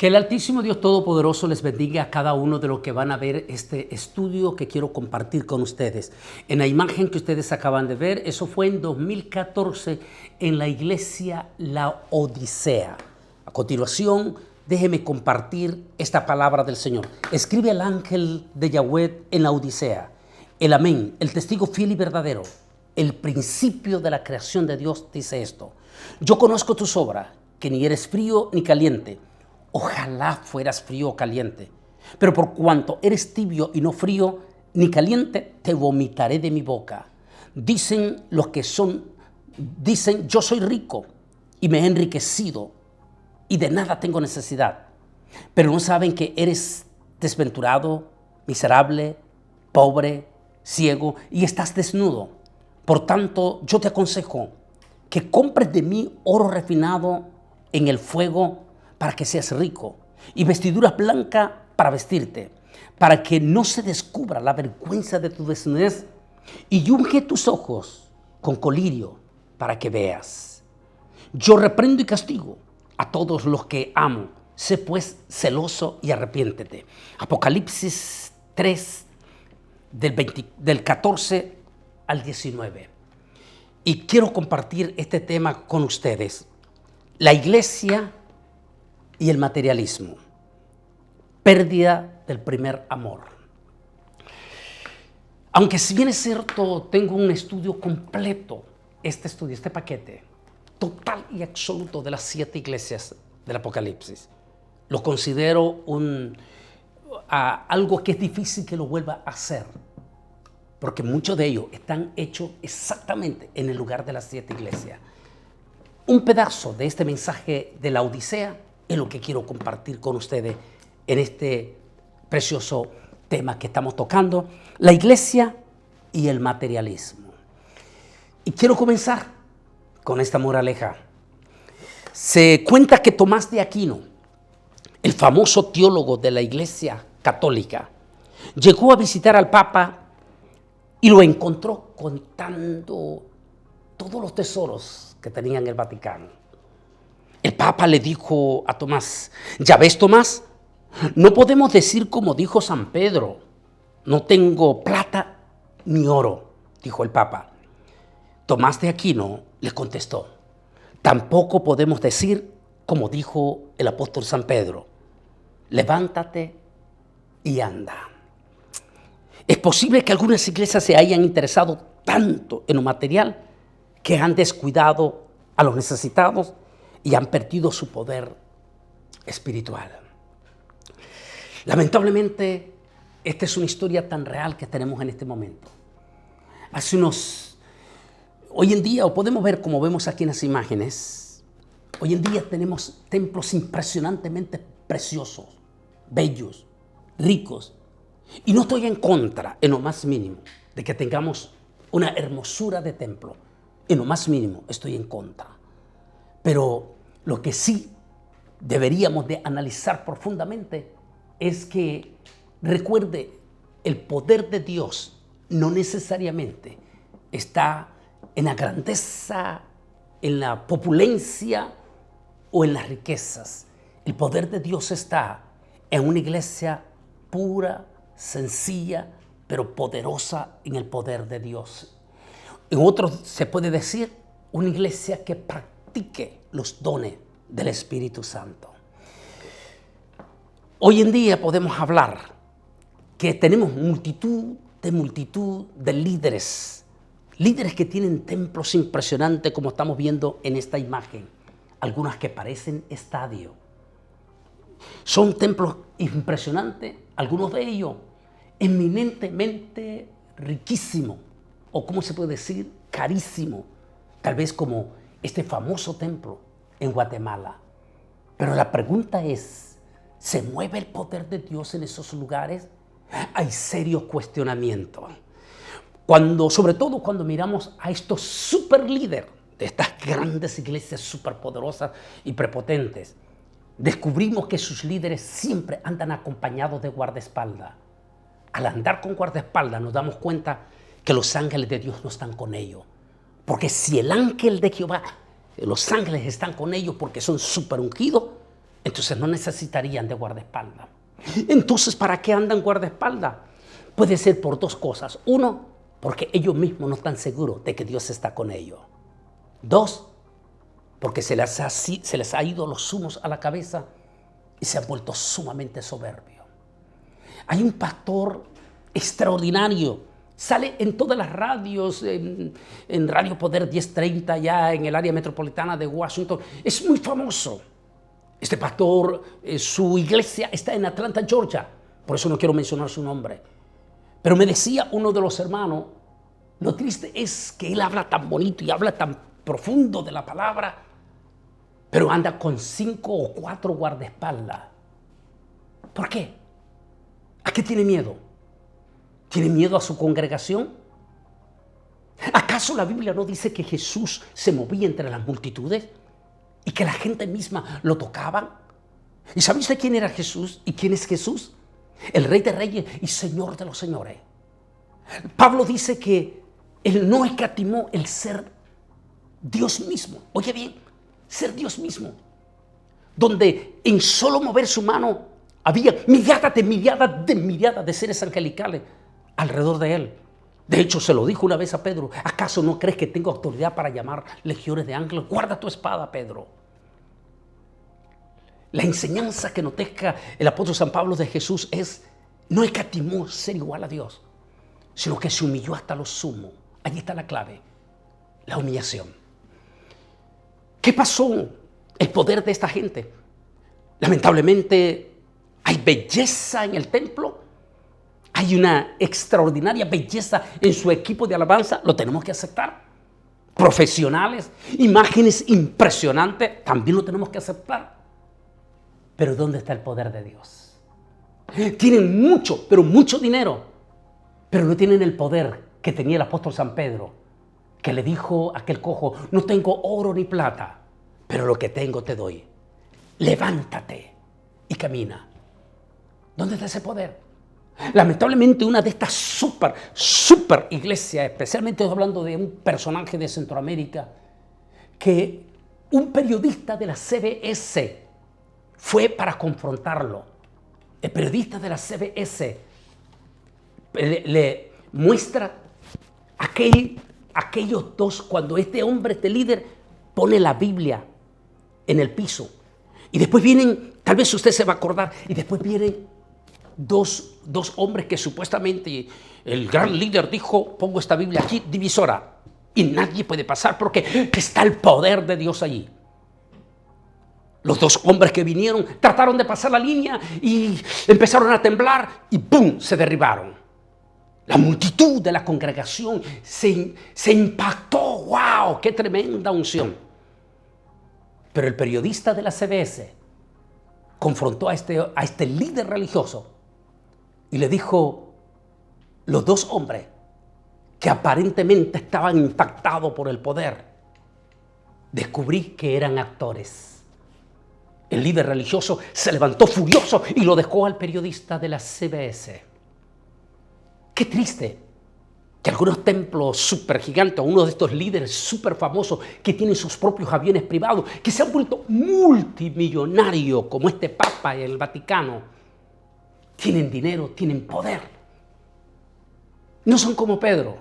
Que el Altísimo Dios Todopoderoso les bendiga a cada uno de los que van a ver este estudio que quiero compartir con ustedes. En la imagen que ustedes acaban de ver, eso fue en 2014 en la iglesia La Odisea. A continuación, déjeme compartir esta palabra del Señor. Escribe el ángel de Yahweh en la Odisea. El amén, el testigo fiel y verdadero, el principio de la creación de Dios dice esto. Yo conozco tus obras, que ni eres frío ni caliente. Ojalá fueras frío o caliente. Pero por cuanto eres tibio y no frío ni caliente, te vomitaré de mi boca. Dicen yo soy rico y me he enriquecido y de nada tengo necesidad. Pero no saben que eres desventurado, miserable, pobre, ciego y estás desnudo. Por tanto, yo te aconsejo que compres de mí oro refinado en el fuego para que seas rico, y vestiduras blancas para vestirte, para que no se descubra la vergüenza de tu desnudez, y unge tus ojos con colirio para que veas. Yo reprendo y castigo a todos los que amo. Sé pues celoso y arrepiéntete. Apocalipsis 3, del 14 al 19. Y quiero compartir este tema con ustedes. La iglesia y el materialismo. Pérdida del primer amor. Aunque si bien es cierto, tengo un estudio completo, este paquete, total y absoluto de las 7 iglesias del Apocalipsis. Lo considero algo que es difícil que lo vuelva a hacer, porque muchos de ellos están hechos exactamente en el lugar de las 7 iglesias. Un pedazo de este mensaje de la Odisea es lo que quiero compartir con ustedes en este precioso tema que estamos tocando, la iglesia y el materialismo. Y quiero comenzar con esta moraleja. Se cuenta que Tomás de Aquino, el famoso teólogo de la iglesia católica, llegó a visitar al Papa y lo encontró contando todos los tesoros que tenía en el Vaticano. El Papa le dijo a Tomás, ¿ya ves, Tomás? No podemos decir como dijo San Pedro, no tengo plata ni oro, dijo el Papa. Tomás de Aquino le contestó, tampoco podemos decir como dijo el apóstol San Pedro, levántate y anda. Es posible que algunas iglesias se hayan interesado tanto en lo material que han descuidado a los necesitados y han perdido su poder espiritual. Lamentablemente, esta es una historia tan real que tenemos en este momento. Hoy en día, o podemos ver como vemos aquí en las imágenes, hoy en día tenemos templos impresionantemente preciosos, bellos, ricos. Y no estoy en contra, en lo más mínimo, de que tengamos una hermosura de templo. En lo más mínimo estoy en contra. Pero lo que sí deberíamos de analizar profundamente es que recuerde, el poder de Dios no necesariamente está en la grandeza, en la opulencia o en las riquezas. El poder de Dios está en una iglesia pura, sencilla, pero poderosa en el poder de Dios. En otro se puede decir una iglesia que practique los dones del Espíritu Santo. Hoy en día podemos hablar que tenemos multitud de líderes que tienen templos impresionantes como estamos viendo en esta imagen, algunas que parecen estadio. Son templos impresionantes, algunos de ellos eminentemente riquísimos, o ¿cómo se puede decir? Carísimo, tal vez como este famoso templo en Guatemala. Pero la pregunta es, ¿se mueve el poder de Dios en esos lugares? Hay serios cuestionamientos. Sobre todo cuando miramos a estos super líderes de estas grandes iglesias superpoderosas y prepotentes, descubrimos que sus líderes siempre andan acompañados de guardaespaldas. Al andar con guardaespaldas nos damos cuenta que los ángeles de Dios no están con ellos. Porque si el ángel de Jehová, los ángeles están con ellos porque son super ungidos, entonces no necesitarían de guardaespaldas. Entonces, ¿para qué andan guardaespaldas? Puede ser por dos cosas. Uno, porque ellos mismos no están seguros de que Dios está con ellos. Dos, porque se les ha ido los humos a la cabeza y se han vuelto sumamente soberbios. Hay un pastor extraordinario, sale en todas las radios, en Radio Poder 1030 ya en el área metropolitana de Washington, es muy famoso. Este pastor, su iglesia está en Atlanta, Georgia, por eso no quiero mencionar su nombre. Pero me decía uno de los hermanos, lo triste es que él habla tan bonito y habla tan profundo de la palabra, pero anda con 5 o 4 guardaespaldas. ¿Por qué? ¿A qué tiene miedo? ¿Tiene miedo a su congregación? ¿Acaso la Biblia no dice que Jesús se movía entre las multitudes y que la gente misma lo tocaba? ¿Y sabe usted quién era Jesús y quién es Jesús? El Rey de Reyes y Señor de los Señores. Pablo dice que él no escatimó el ser Dios mismo. Oye bien, ser Dios mismo. Donde en solo mover su mano había milladas de seres angelicales alrededor de él. De hecho, se lo dijo una vez a Pedro: ¿acaso no crees que tengo autoridad para llamar legiones de ángeles? Guarda tu espada, Pedro. La enseñanza que nos deja el apóstol San Pablo de Jesús es: no escatimó ser igual a Dios, sino que se humilló hasta lo sumo. Allí está la clave, la humillación. ¿Qué pasó? El poder de esta gente. Lamentablemente, hay belleza en el templo, hay una extraordinaria belleza en su equipo de alabanza, lo tenemos que aceptar. Profesionales, imágenes impresionantes, también lo tenemos que aceptar. Pero ¿dónde está el poder de Dios? Tienen mucho, pero mucho dinero, pero no tienen el poder que tenía el apóstol San Pedro, que le dijo a aquel cojo: no tengo oro ni plata, pero lo que tengo te doy. Levántate y camina. ¿Dónde está ese poder? Lamentablemente, una de estas super iglesias, especialmente hablando de un personaje de Centroamérica, que un periodista de la CBS fue para confrontarlo. El periodista de la CBS le muestra aquellos dos, cuando este hombre, este líder, pone la Biblia en el piso. Y después vienen, tal vez usted se va a acordar, y después vienen dos hombres que supuestamente el gran líder dijo: pongo esta Biblia aquí, divisora, y nadie puede pasar porque está el poder de Dios allí. Los dos hombres que vinieron trataron de pasar la línea y empezaron a temblar y ¡pum!, se derribaron. La multitud de la congregación se impactó. ¡Wow! ¡Qué tremenda unción! Pero el periodista de la CBS confrontó a este líder religioso y le dijo: los dos hombres que aparentemente estaban impactados por el poder, descubrí que eran actores. El líder religioso se levantó furioso y lo dejó al periodista de la CBS. Qué triste que algunos templos súper gigantes, uno de estos líderes súper famosos que tienen sus propios aviones privados, que se han vuelto multimillonarios, como este Papa y el Vaticano, tienen dinero, tienen poder. No son como Pedro,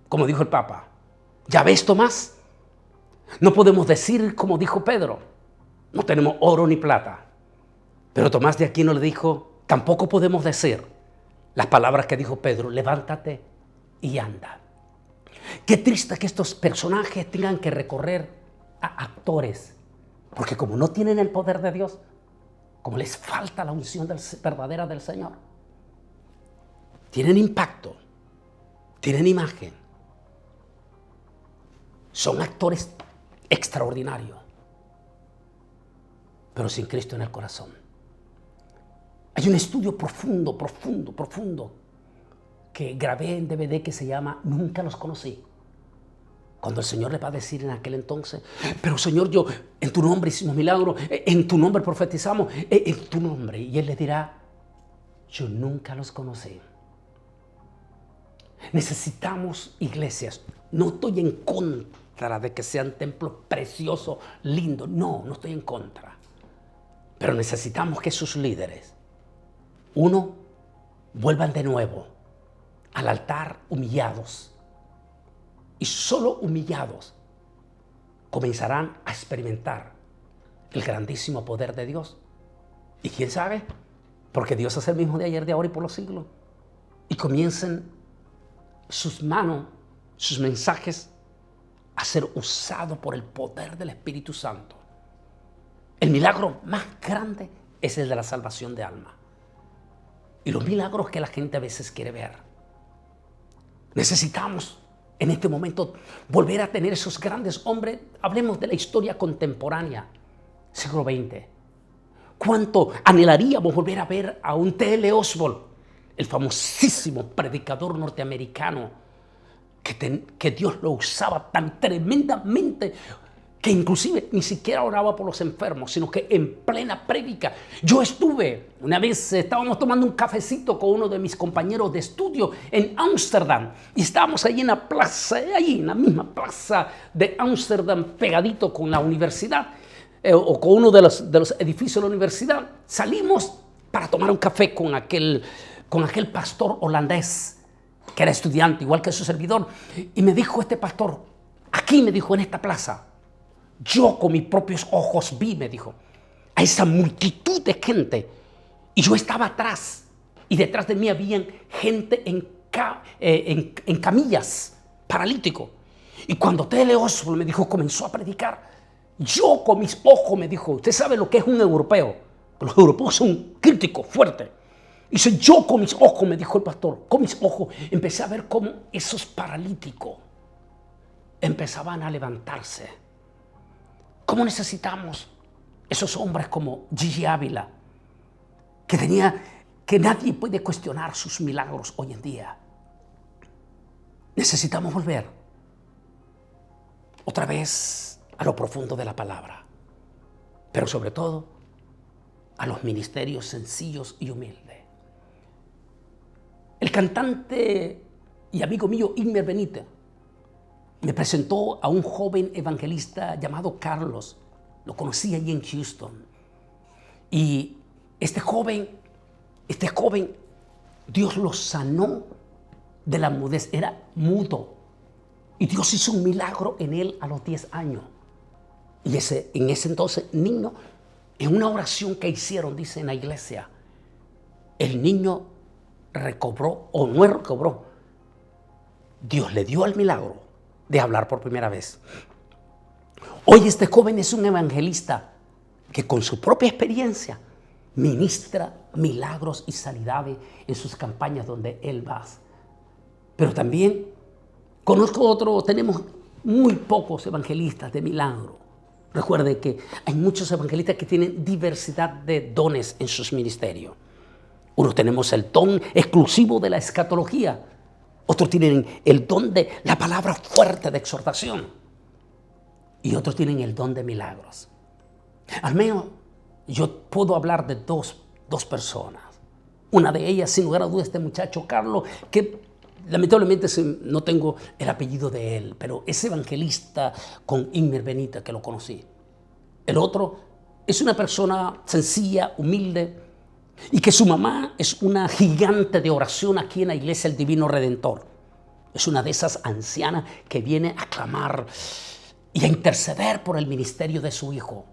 como dijo el Papa. ¿Ya ves, Tomás? No podemos decir como dijo Pedro: no tenemos oro ni plata. Pero Tomás de Aquino le dijo: tampoco podemos decir las palabras que dijo Pedro: levántate y anda. Qué triste que estos personajes tengan que recorrer a actores, porque como no tienen el poder de Dios, como les falta la unción verdadera del Señor, tienen impacto, tienen imagen, son actores extraordinarios, pero sin Cristo en el corazón. Hay un estudio profundo que grabé en DVD que se llama Nunca los conocí. Cuando el Señor le va a decir en aquel entonces: pero Señor, yo en tu nombre hicimos milagros, en tu nombre profetizamos, en tu nombre. Y Él le dirá: yo nunca los conocí. Necesitamos iglesias. No estoy en contra de que sean templos preciosos, lindos. No estoy en contra. Pero necesitamos que sus líderes, uno, vuelvan de nuevo al altar humillados. Y solo humillados comenzarán a experimentar el grandísimo poder de Dios. Y quién sabe, porque Dios es el mismo de ayer, de ahora y por los siglos. Y comiencen sus manos, sus mensajes a ser usados por el poder del Espíritu Santo. El milagro más grande es el de la salvación de alma. Y los milagros que la gente a veces quiere ver. Necesitamos en este momento volver a tener esos grandes hombres. Hablemos de la historia contemporánea, siglo XX. ¿Cuánto anhelaríamos volver a ver a un T.L. Osborne, el famosísimo predicador norteamericano, que Dios lo usaba tan tremendamente que inclusive ni siquiera oraba por los enfermos, sino que en plena prédica. Yo estuve, una vez estábamos tomando un cafecito con uno de mis compañeros de estudio en Ámsterdam y estábamos allí en la plaza, allí en la misma plaza de Ámsterdam, pegadito con la universidad o con uno de los edificios de la universidad. Salimos para tomar un café con aquel pastor holandés que era estudiante, igual que su servidor, y me dijo este pastor, aquí me dijo en esta plaza, yo con mis propios ojos vi, me dijo, a esa multitud de gente. Y yo estaba atrás. Y detrás de mí había gente en camillas, paralítico. Y cuando T.L. Osborne, me dijo, comenzó a predicar, yo con mis ojos, me dijo, usted sabe lo que es un europeo. Los europeos son críticos, fuertes. Y dice, yo con mis ojos, me dijo el pastor, con mis ojos, empecé a ver cómo esos paralíticos empezaban a levantarse. ¿Cómo necesitamos esos hombres como Gigi Ávila, que nadie puede cuestionar sus milagros hoy en día? Necesitamos volver otra vez a lo profundo de la palabra, pero sobre todo a los ministerios sencillos y humildes. El cantante y amigo mío, Inmer Benítez, me presentó a un joven evangelista llamado Carlos. Lo conocí allí en Houston. Y este joven, Dios lo sanó de la mudez. Era mudo. Y Dios hizo un milagro en él a los 10 años. Y en ese entonces, niño, en una oración que hicieron, dice en la iglesia, el niño recobró o no recobró. Dios le dio el milagro de hablar por primera vez. Hoy este joven es un evangelista que con su propia experiencia ministra milagros y sanidades en sus campañas donde él va. Pero también tenemos muy pocos evangelistas de milagro. Recuerden que hay muchos evangelistas que tienen diversidad de dones en sus ministerios. Unos tenemos el don exclusivo de la escatología. Otros tienen el don de la palabra fuerte de exhortación. Y otros tienen el don de milagros. Al menos yo puedo hablar de dos personas. Una de ellas, sin lugar a dudas, este muchacho Carlos, que lamentablemente no tengo el apellido de él, pero es evangelista con Inmer Benítez, que lo conocí. El otro es una persona sencilla, humilde, y que su mamá es una gigante de oración aquí en la iglesia El Divino Redentor. Es una de esas ancianas que viene a clamar y a interceder por el ministerio de su hijo.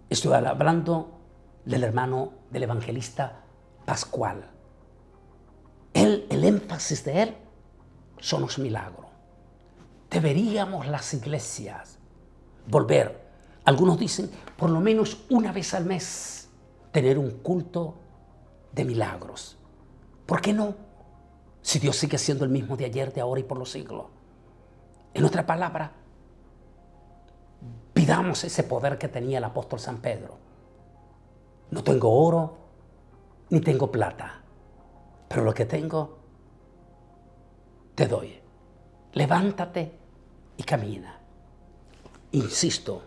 Estoy hablando del hermano del evangelista Pascual. El énfasis de él son los milagros. Deberíamos las iglesias volver, algunos dicen por lo menos una vez al mes, tener un culto de milagros. ¿Por qué no? Si Dios sigue siendo el mismo de ayer, de ahora y por los siglos. En otra palabra, pidamos ese poder que tenía el apóstol San Pedro. No tengo oro ni tengo plata, pero lo que tengo te doy. Levántate y camina. Insisto,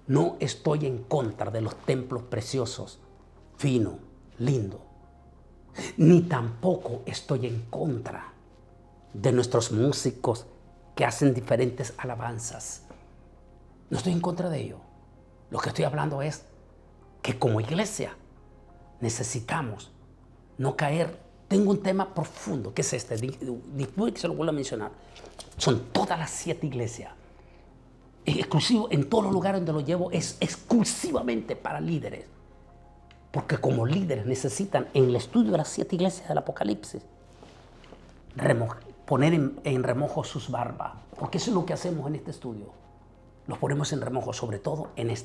no estoy en contra de los templos preciosos, finos, lindos. Ni tampoco estoy en contra de nuestros músicos que hacen diferentes alabanzas. No estoy en contra de ello. Lo que estoy hablando es que como iglesia necesitamos no caer. Tengo un tema profundo, que es este, después que se lo vuelvo a mencionar. Son todas las 7 iglesias. Es exclusivo, en todos los lugares donde lo llevo es exclusivamente para líderes. Porque como líderes necesitan en el estudio de las 7 iglesias del Apocalipsis poner en remojo sus barbas. Porque eso es lo que hacemos en este estudio. Los ponemos en remojo, sobre todo en el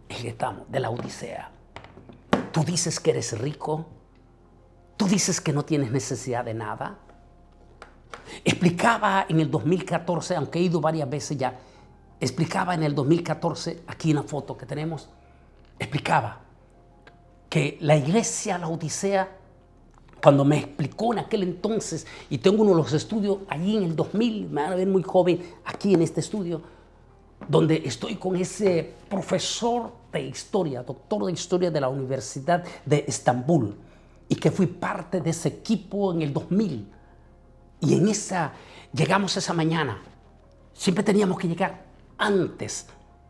que estamos, de la Odisea. Tú dices que eres rico. Tú dices que no tienes necesidad de nada. Explicaba en el 2014, aunque he ido varias veces ya, explicaba en el 2014, aquí en la foto que tenemos, explicaba que la iglesia, la Odisea, cuando me explicó en aquel entonces, y tengo uno de los estudios allí en el 2000, me van a ver muy joven aquí en este estudio, donde estoy con ese profesor de historia, doctor de historia de la Universidad de Estambul, y que fui parte de ese equipo en el 2000. Y llegamos esa mañana. Siempre teníamos que llegar antes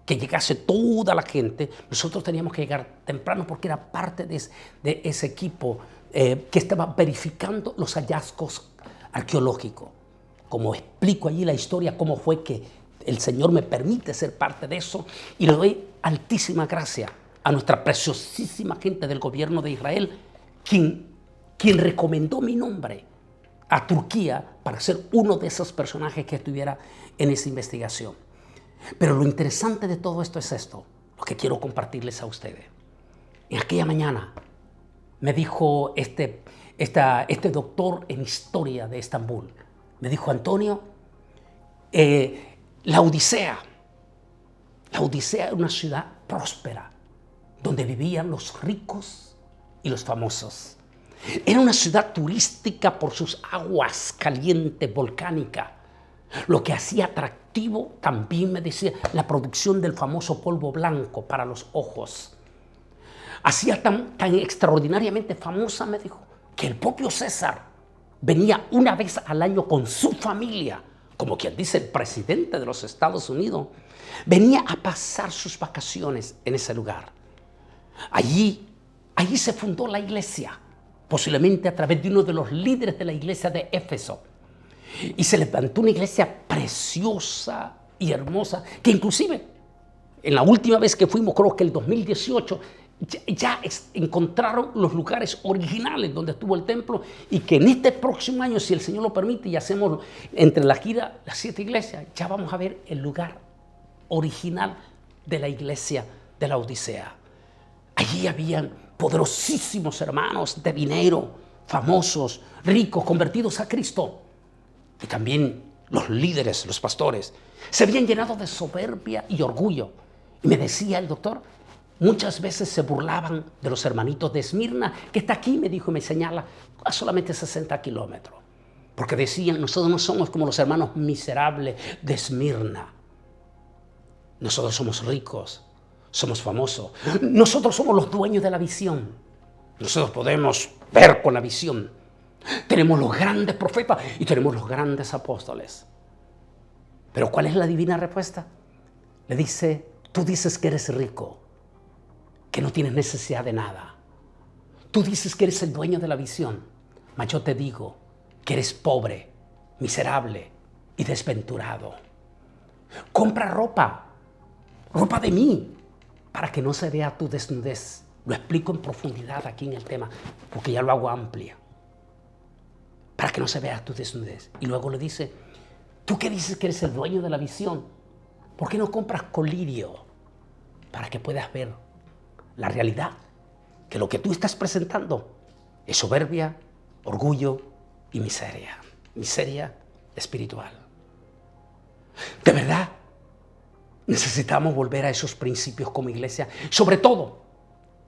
que llegase toda la gente. Nosotros teníamos que llegar temprano porque era parte de ese equipo que estaba verificando los hallazgos arqueológicos. Como explico allí la historia, cómo fue que el Señor me permite ser parte de eso, y le doy altísima gracia a nuestra preciosísima gente del gobierno de Israel, quien recomendó mi nombre a Turquía para ser uno de esos personajes que estuviera en esa investigación. Pero lo interesante de todo esto es esto, lo que quiero compartirles a ustedes. En aquella mañana me dijo este doctor en historia de Estambul, me dijo: Antonio, la Odisea es una ciudad próspera donde vivían los ricos y los famosos. Era una ciudad turística por sus aguas calientes volcánicas, lo que hacía atractivo también, me decía, la producción del famoso polvo blanco para los ojos. Hacía tan extraordinariamente famosa, me dijo, que el propio César venía una vez al año con su familia, como quien dice el presidente de los Estados Unidos, venía a pasar sus vacaciones en ese lugar. Allí se fundó la iglesia, posiblemente a través de uno de los líderes de la iglesia de Éfeso. Y se levantó una iglesia preciosa y hermosa, que inclusive en la última vez que fuimos, creo que el 2018, ya encontraron los lugares originales donde estuvo el templo, y que en este próximo año, si el Señor lo permite, y hacemos entre la gira las 7 iglesias, ya vamos a ver el lugar original de la iglesia de la Odisea. Allí habían poderosísimos hermanos de dinero, famosos, ricos, convertidos a Cristo. Y también los líderes, los pastores, se habían llenado de soberbia y orgullo. Y me decía el doctor, muchas veces se burlaban de los hermanitos de Esmirna, que está aquí, me dijo, y me señala, a solamente 60 kilómetros. Porque decían, nosotros no somos como los hermanos miserables de Esmirna. Nosotros somos ricos, somos famosos. Nosotros somos los dueños de la visión. Nosotros podemos ver con la visión. Tenemos los grandes profetas y tenemos los grandes apóstoles. Pero ¿cuál es la divina respuesta? Le dice, tú dices que eres rico, que no tienes necesidad de nada. Tú dices que eres el dueño de la visión, mas yo te digo que eres pobre, miserable y desventurado. Compra ropa de mí, para que no se vea tu desnudez. Lo explico en profundidad aquí en el tema, porque ya lo hago amplia. Para que no se vea tu desnudez. Y luego le dice, tú que dices que eres el dueño de la visión, ¿por qué no compras colirio? Para que puedas ver la realidad, que lo que tú estás presentando es soberbia, orgullo y miseria espiritual. De verdad, necesitamos volver a esos principios como iglesia, sobre todo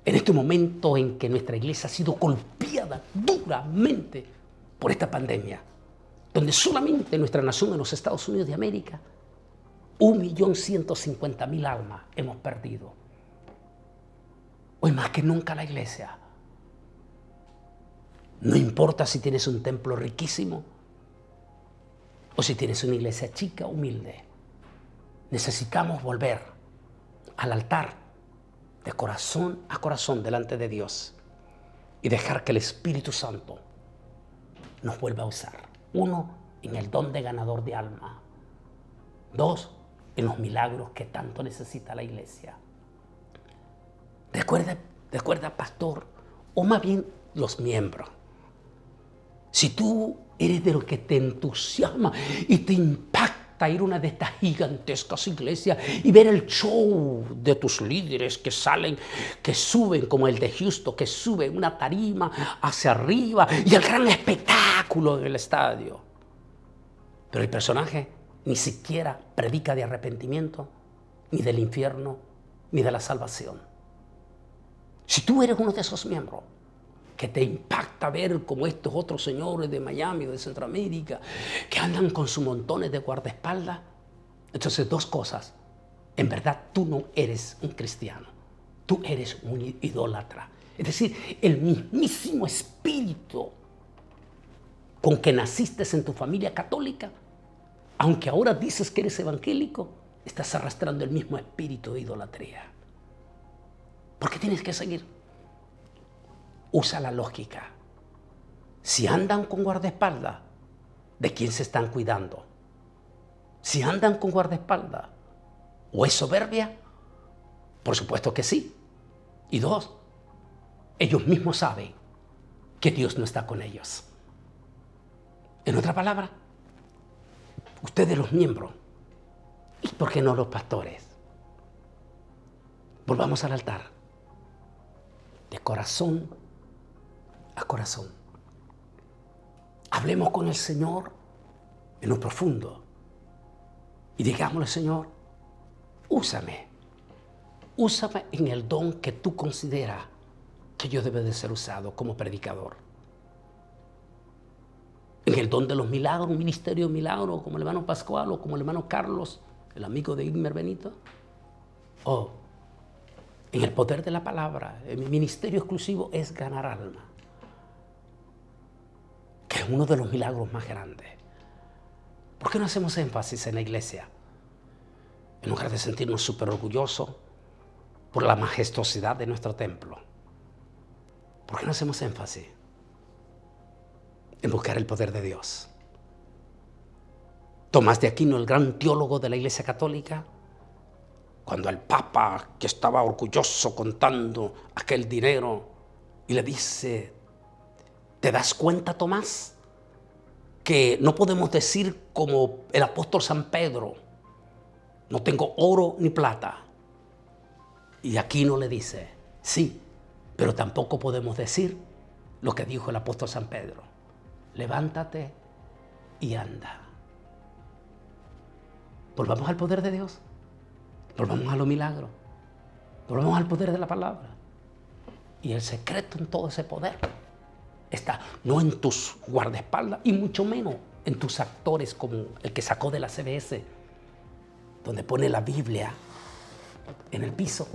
en este momento en que nuestra iglesia ha sido golpeada duramente por esta pandemia, donde solamente en nuestra nación, en los Estados Unidos de América, 1.150.000 almas hemos perdido. Hoy más que nunca la iglesia, no importa si tienes un templo riquísimo o si tienes una iglesia chica, humilde, necesitamos volver al altar de corazón a corazón delante de Dios y dejar que el Espíritu Santo nos vuelva a usar. 1, en el don de ganador de alma. 2, en los milagros que tanto necesita la iglesia. Recuerda, pastor, o más bien los miembros. Si tú eres de los que te entusiasma y te impacta ir a una de estas gigantescas iglesias y ver el show de tus líderes que salen, que suben como el de Houston, que suben una tarima hacia arriba y el gran espectáculo en el estadio. Pero el personaje ni siquiera predica de arrepentimiento, ni del infierno, ni de la salvación. Si tú eres uno de esos miembros que te impacta ver como estos otros señores de Miami o de Centroamérica que andan con sus montones de guardaespaldas, entonces 2 cosas. En verdad tú no eres un cristiano, tú eres un idólatra. Es decir, el mismísimo espíritu con que naciste en tu familia católica, aunque ahora dices que eres evangélico, estás arrastrando el mismo espíritu de idolatría. ¿Por qué tienes que seguir? Usa la lógica. Si andan con guardaespaldas, ¿de quién se están cuidando? Si andan con guardaespaldas, ¿o es soberbia? Por supuesto que sí. Y 2, ellos mismos saben que Dios no está con ellos. En otra palabra, ustedes los miembros, ¿y por qué no los pastores? Volvamos al altar. De corazón a corazón. Hablemos con el Señor en lo profundo y digámosle, Señor, úsame en el don que tú consideras que yo debo de ser usado como predicador. En el don de los milagros, un ministerio de milagros como el hermano Pascual o como el hermano Carlos, el amigo de Igmer Benito. O en el poder de la palabra. Mi ministerio exclusivo es ganar alma, que es uno de los milagros más grandes. ¿Por qué no hacemos énfasis en la iglesia? En lugar de sentirnos súper orgullosos por la majestuosidad de nuestro templo, ¿por qué no hacemos énfasis en buscar el poder de Dios? Tomás de Aquino, el gran teólogo de la Iglesia Católica, cuando el Papa, que estaba orgulloso contando aquel dinero, y le dice, ¿te das cuenta, Tomás, que no podemos decir como el apóstol San Pedro, no tengo oro ni plata? Y Aquino le dice, sí, pero tampoco podemos decir lo que dijo el apóstol San Pedro, levántate y anda. Volvamos al poder de Dios. Volvamos a los milagros. Volvamos al poder de la palabra. Y el secreto en todo ese poder está no en tus guardaespaldas y mucho menos en tus actores como el que sacó de la CBS, donde pone la Biblia en el piso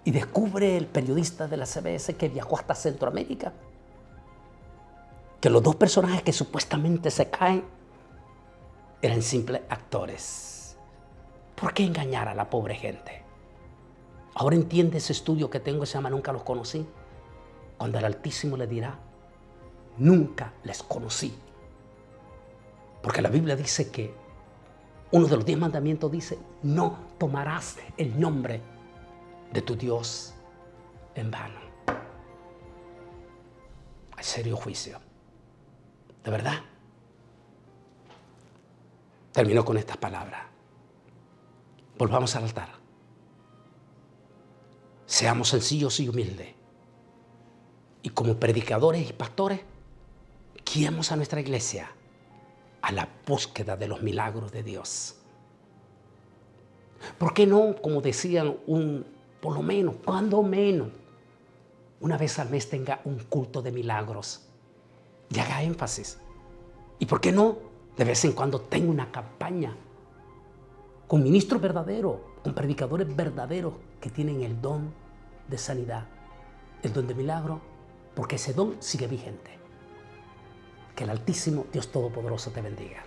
y descubre el periodista de la CBS que viajó hasta Centroamérica que los 2 personajes que supuestamente se caen eran simples actores. ¿Por qué engañar a la pobre gente? Ahora entiende ese estudio que tengo, se llama Nunca los conocí. Cuando el Altísimo le dirá, nunca les conocí. Porque la Biblia dice que uno de los 10 mandamientos dice, no tomarás el nombre de tu Dios en vano. Hay serio juicio. ¿De verdad? Termino con estas palabras. Volvamos al altar. Seamos sencillos y humildes. Y como predicadores y pastores, guiemos a nuestra iglesia a la búsqueda de los milagros de Dios. ¿Por qué no, como decían, por lo menos, cuando menos, una vez al mes tenga un culto de milagros y haga énfasis? ¿Y por qué no, de vez en cuando tenga una campaña con ministros verdaderos, con predicadores verdaderos que tienen el don de sanidad, el don de milagro, porque ese don sigue vigente? Que el Altísimo Dios Todopoderoso te bendiga.